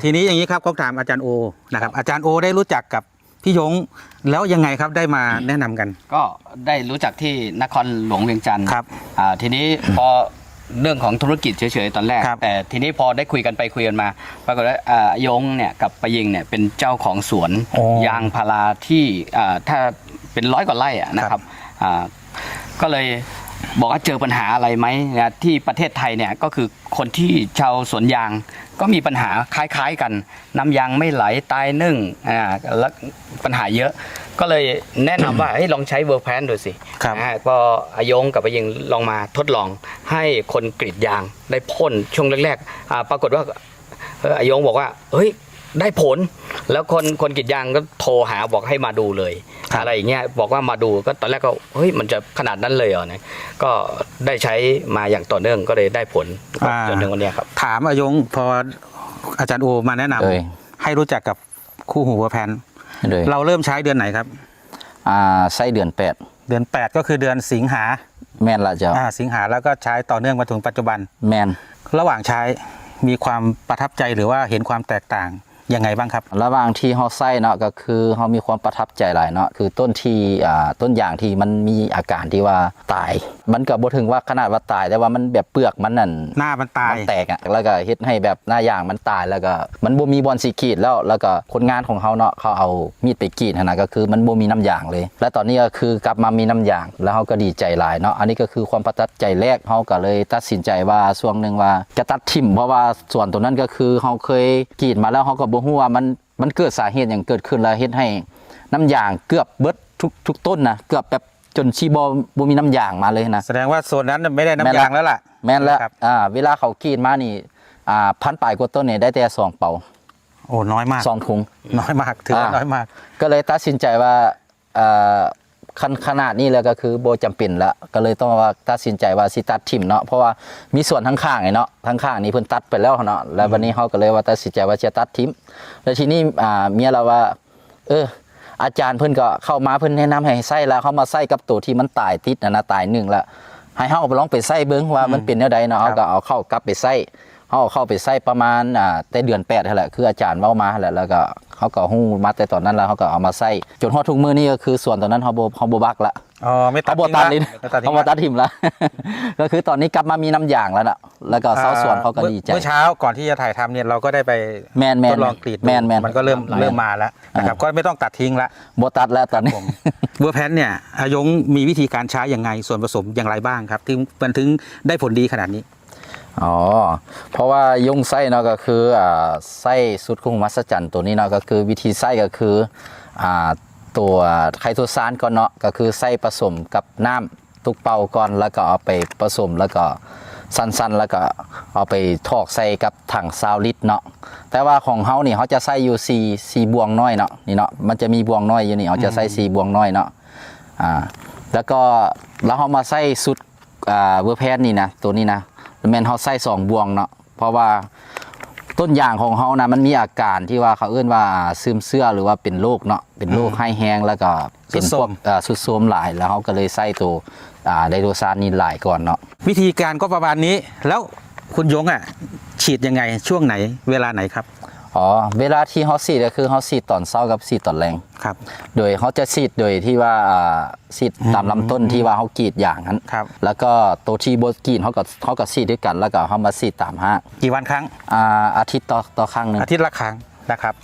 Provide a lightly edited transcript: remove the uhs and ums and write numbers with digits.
ทีนี้อย่างนี้ครับเขาถามอาจารย์โอนะครับอาจารย์โอได้รู้จักกับพี่ยงแล้วยังไงครับได้มาแนะนำกันก็ได้รู้จักที่นครหลวงเวียงจันทร์ครับทีนี้พอเรื่องของธุรกิจเฉยๆตอนแรกแต่ทีนี้พอได้คุยกันไปคุยกันมาปรากฏว่ายงเนี่ยกับปะยิงเนี่ยเป็นเจ้าของสวนยางพาราที่ถ้าเป็น100 กว่าไร่นะครับก็เลยบอกว่าเจอปัญหาอะไรไหมนะที่ประเทศไทยเนี่ยก็คือคนที่ชาวสวนยางก็มีปัญหาคล้ายๆกันน้ำยางไม่ไหลตายนึ่งแล้วปัญหาเยอะก็เลยแนะนำว่าลองใช้เวอร์แพนดูสิก็อายงกับอายิงลองมาทดลองให้คนกรีดยางได้พ่นช่วงแรกๆปรากฏว่าอายงบอกว่าเฮ้ยได้ผลแล้วคนกรีดยางก็โทรหาบอกให้มาดูเลยอะไรอย่างเงี้ยบอกว่ามาดูก็ตอนแรกก็เฮ้ยมันจะขนาดนั้นเลยเหรอเนี่ยก็ได้ใช้มาอย่างต่อเนื่องก็เลยได้ผลจนถึงวันนี้ครับถามอายงพออาจารย์โอมาแนะนำให้รู้จักกับคู่หูเวอร์แพนเราเริ่มใช้เดือนไหนครับใช้เดือน8ก็คือเดือนสิงหาแม่นละเจ้าสิงหาแล้วก็ใช้ต่อเนื่องมาถึงปัจจุบันแม่นระหว่างใช้มีความประทับใจหรือว่าเห็นความแตกต่างยังไงบ้างครับระหว่างที่เขาใส่เนาะก็คือเขามีความประทับใจหลายเนาะคือต้นที่ต้นยางที่มันมีอาการที่ว่าตายมันก็บ่ถึงว่าขนาดว่าตายแต่ว่ามันแบบเปลือกมันนั่นหน้ามันตายแตกแล้วก็เฮ็ดให้แบบหน้ายางมันตายแล้วก็มันบ่มีบอลสีกรีดแล้วก็คนงานของเขาเนาะเขาเอามีดไปกรีดนะก็คือมันบ่มีน้ำยางเลยและตอนนี้ก็คือกลับมามีน้ำยางแล้วเขาก็ดีใจหลายเนาะอันนี้ก็คือความประทับใจแรกเขาก็เลยตัดสินใจว่าช่วงนึงว่าจะตัดทิ่มเพราะว่าส่วนตัวนั้นก็คือเขาเคยกรีดมาแล้วเขาก็บ่ฮู้ว่ามันเกิดสาเหตุอย่างเกิดขึ้นแล้วเฮ็ดให้น้ำยางเกือบเบิดทุกต้นนะเกือบแบบจนชีบ่มีน้ำยางมาเลยนะแสดงว่าโซนนั้นไม่ได้น้ำยางแล้วล่ะแม่นแล้วเวลาเขากรีดมานี่พันปลายกว่าต้นเนี่ยได้แต่2 เป๋าโอ้น้อยมาก2 ถุงน้อยมากถือว่าน้อยมากก็เลยตัดสินใจว่าขนาดนี้แล้วก็คือโบจำเป็นแล้วก็เลยต้องว่าตัดสินใจว่าสิตัดทิ่มเนาะเพราะว่ามีส่วนทั้งข้างไงเนาะทั้งข้างนี้เพิ่นตัดไปแล้วเนาะแล้ววันนี้เขาก็เลยว่าตัดสินใจว่าจะตัดทิ่มแล้วทีนี้เมียเราว่าอาจารย์เพิ่นก็เข้ามาเพิ่นแนะนำให้ใส่แล้วเขามาใส่กับตัวที่มันตายติดนะตาย1แล้วให้เฮาไปลองไปใส่เบิ่งว่ามันเป็นแนวใดเนาะเขาก็เอาเข้ากลับไปใส่เขาเข้าไปใส่ประมาณแต่เดือน8นั่นแหละคืออาจารย์เว้ามาแล้วก็เขาก็ฮู้มาแต่ตอนนั้นแล้วเขาก็เอามาใส่จนฮอดทุกมื้อนี้ก็คือส่วนตอนนั้นเขาบ่บักละไม่ตัดลิ้นเขาบ่ตัดทิ่มละก็คือตอนนี้กลับมามีน้ำยางแล้วน่ะแล้วก็ชาวสวนเขาก็ดีใจเมื่อเช้าก่อนที่จะถ่ายทำเนี่ยเราก็ได้ไปทดลองกรีดมันก็เริ่มมาแล้วนะครับก็ไม่ต้องตัดทิ้งละบ่ตัดแล้วตอนนี้เวอร์แพนเนี่ยอายงมีวิธีการใช้อย่างไงส่วนผสมอย่างไรบ้างครับที่มันถึงได้ผลดีขนาดนี้เพราะว่ายงไส้เนาะก็คือไส้สุดคุ้งมัสจันตัวนี้เนาะก็คือวิธีไส้ก็คือตัวไคโตซานก่อนเนาะก็คือไส้ผสมกับน้ำทุกเป่าก่อนแล้วก็เอาไปผสมแล้วก็สั้นๆแล้วก็เอาไปทอกใส่กับถัง20 ลิตรเนาะแต่ว่าของเฮานี่เขาจะใส่อยู่4บวงน้อยเนาะนี่เนาะมันจะมีบวงน้อยอยู่นี่เขาจะใส่4บวงน้อยเนาะแล้วก็เราเอามาใส่สุดเวอร์แพนนี่นะตัวนี้นะแม่นเขาใส่2 บวงเนาะเพราะว่าต้นยางของเขานะมันมีอาการที่ว่าเขาเอื้นว่าซึมเสื้อหรือว่าเป็นโรคเนาะเป็นโรคไข้แห้งแล้วก็เป็นพวกสุดโทรมหลายแล้วเขาก็เลยใส่ตัวไดโดซานนี่หลายก่อนเนาะวิธีการก็ประมาณนี้แล้วคุณยงฉีดยังไงช่วงไหนเวลาไหนครับเวลาที่เขาฉีดก็คือเขาฉีดตอนเช้ากับฉีดตอนแรงครับโดยเขาจะฉีดโดยที่ว่าฉีดตามลำต้นที่ว่าเขากรีดอย่างนั้นแล้วก็ตัวที่โบกรีดเขาก็ฉีดด้วยกันแล้วก็เขามาฉีดตามกี่วันครั้งอาทิตย์ต่อครั้งนึงอาทิตย์ละครั้งนะครับ